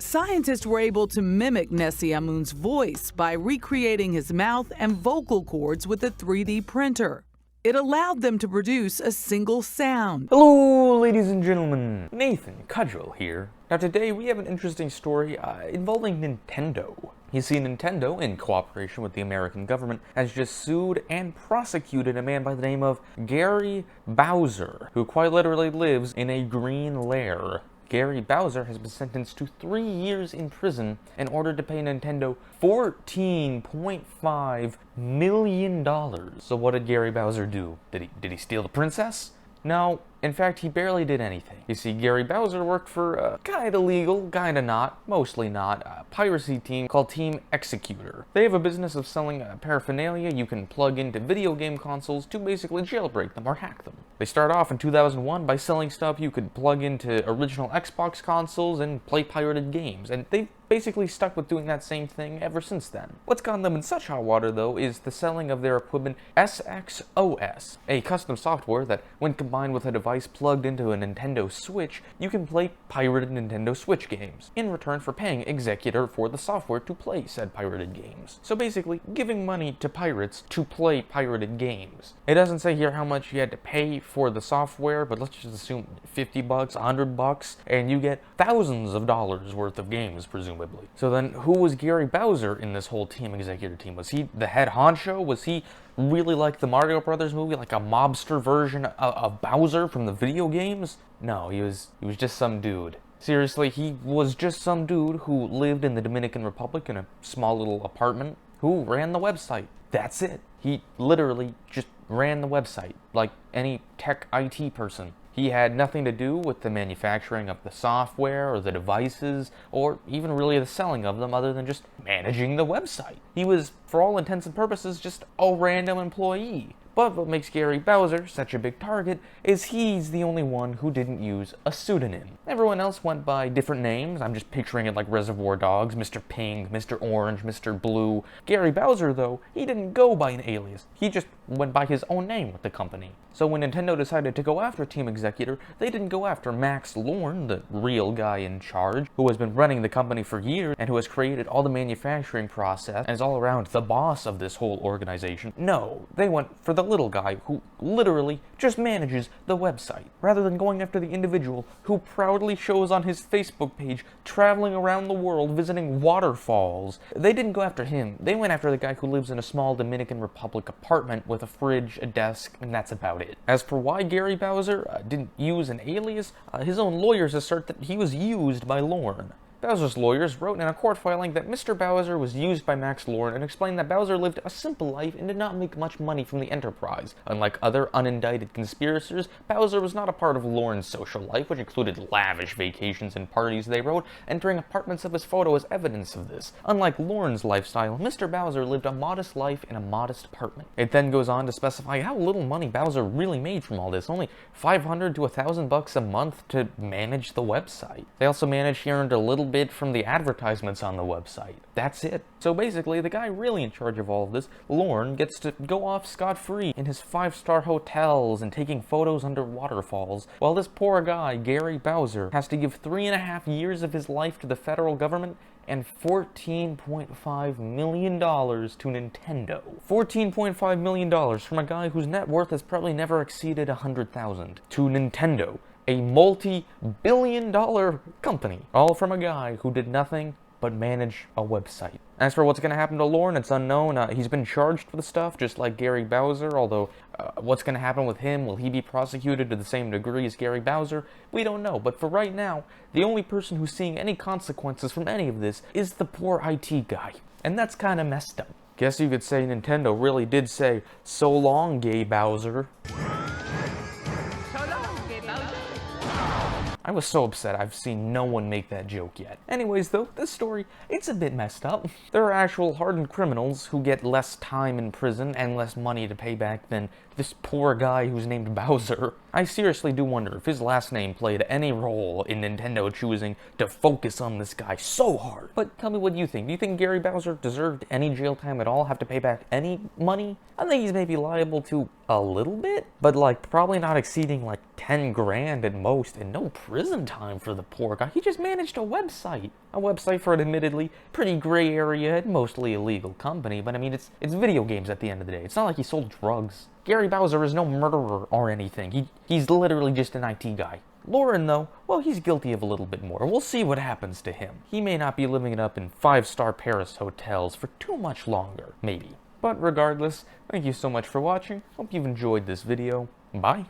Scientists were able to mimic Nesyamun's voice by recreating his mouth and vocal cords with a 3D printer. It allowed them to produce a single sound. Hello, ladies and gentlemen. Nathan Cudgel here. Now today we have an interesting story involving Nintendo. You see, Nintendo, in cooperation with the American government, has just sued and prosecuted a man by the name of Gary Bowser, who quite literally lives in a green lair. Gary Bowser has been sentenced to 3 years in prison in order to pay Nintendo $14.5 million. So what did Gary Bowser do? Did he steal the princess? No, in fact, he barely did anything. You see, Gary Bowser worked for a kinda legal, kinda not, mostly not, piracy team called Team Executor. They have a business of selling paraphernalia you can plug into video game consoles to basically jailbreak them or hack them. They start off in 2001 by selling stuff you could plug into original Xbox consoles and play pirated games, and they've basically stuck with doing that same thing ever since then. What's gotten them in such hot water, though, is the selling of their equipment SXOS, a custom software that, when combined with a device plugged into a Nintendo Switch, you can play pirated Nintendo Switch games, in return for paying Executor for the software to play said pirated games. So basically, giving money to pirates to play pirated games. It doesn't say here how much you had to pay for the software, but let's just assume $50, $100, and you get thousands of dollars worth of games, presumably. So then, who was Gary Bowser in this whole Team Executor team? Was he the head honcho? Was he really like the Mario Brothers movie, like a mobster version of Bowser from the video games? No, he was just some dude. Seriously, he was just some dude who lived in the Dominican Republic in a small little apartment who ran the website. That's it. He literally just ran the website like any tech IT person. He had nothing to do with the manufacturing of the software or the devices or even really the selling of them other than just managing the website. He was, for all intents and purposes, just a random employee. But what makes Gary Bowser such a big target is he's the only one who didn't use a pseudonym. Everyone else went by different names. I'm just picturing it like Reservoir Dogs, Mr. Pink, Mr. Orange, Mr. Blue. Gary Bowser, though, he didn't go by an alias. He just went by his own name with the company. So when Nintendo decided to go after Team Executor, they didn't go after Max Lorne, the real guy in charge, who has been running the company for years and who has created all the manufacturing process and is all around the boss of this whole organization. No, they went for the little guy who literally just manages the website, rather than going after the individual who proudly shows on his Facebook page traveling around the world visiting waterfalls. They didn't go after him. They went after the guy who lives in a small Dominican Republic apartment with a fridge, a desk, and that's about it. As for why Gary Bowser didn't use an alias, his own lawyers assert that he was used by Lorne. Bowser's lawyers wrote in a court filing that Mr. Bowser was used by Max Lorne and explained that Bowser lived a simple life and did not make much money from the enterprise. Unlike other unindicted conspirators, Bowser was not a part of Lorne's social life, which included lavish vacations and parties, they wrote, entering apartments of his photo as evidence of this. Unlike Lorne's lifestyle, Mr. Bowser lived a modest life in a modest apartment. It then goes on to specify how little money Bowser really made from all this, only $500 to $1,000 a month to manage the website. They also managed he earned a little bit from the advertisements on the website. That's it. So basically, the guy really in charge of all of this, Lorne, gets to go off scot-free in his 5-star hotels and taking photos under waterfalls, while this poor guy, Gary Bowser, has to give 3.5 years of his life to the federal government and $14.5 million to Nintendo. $14.5 million from a guy whose net worth has probably never exceeded $100,000 to Nintendo, a multi-billion-dollar company, all from a guy who did nothing but manage a website. As for what's going to happen to Lorne, it's unknown. He's been charged with stuff, just like Gary Bowser, although what's going to happen with him, will he be prosecuted to the same degree as Gary Bowser? We don't know, but for right now, the only person who's seeing any consequences from any of this is the poor IT guy. And that's kind of messed up. Guess you could say Nintendo really did say, "So long, gay Bowser." I was so upset I've seen no one make that joke yet. Anyways though, this story, it's a bit messed up. There are actual hardened criminals who get less time in prison and less money to pay back than this poor guy who's named Bowser. I seriously do wonder if his last name played any role in Nintendo choosing to focus on this guy so hard. But tell me what you think. Do you think Gary Bowser deserved any jail time at all? Have to pay back any money? I think he's maybe liable to a little bit, but like probably not exceeding like 10 grand at most, and no prison time for the poor guy. He just managed a website. A website for an admittedly pretty gray area and mostly illegal company, but I mean, it's video games at the end of the day. It's not like he sold drugs. Gary Bowser is no murderer or anything. He's literally just an IT guy. Lauren, though, well, he's guilty of a little bit more. We'll see what happens to him. He may not be living it up in 5-star Paris hotels for too much longer, maybe. But regardless, thank you so much for watching. Hope you've enjoyed this video. Bye.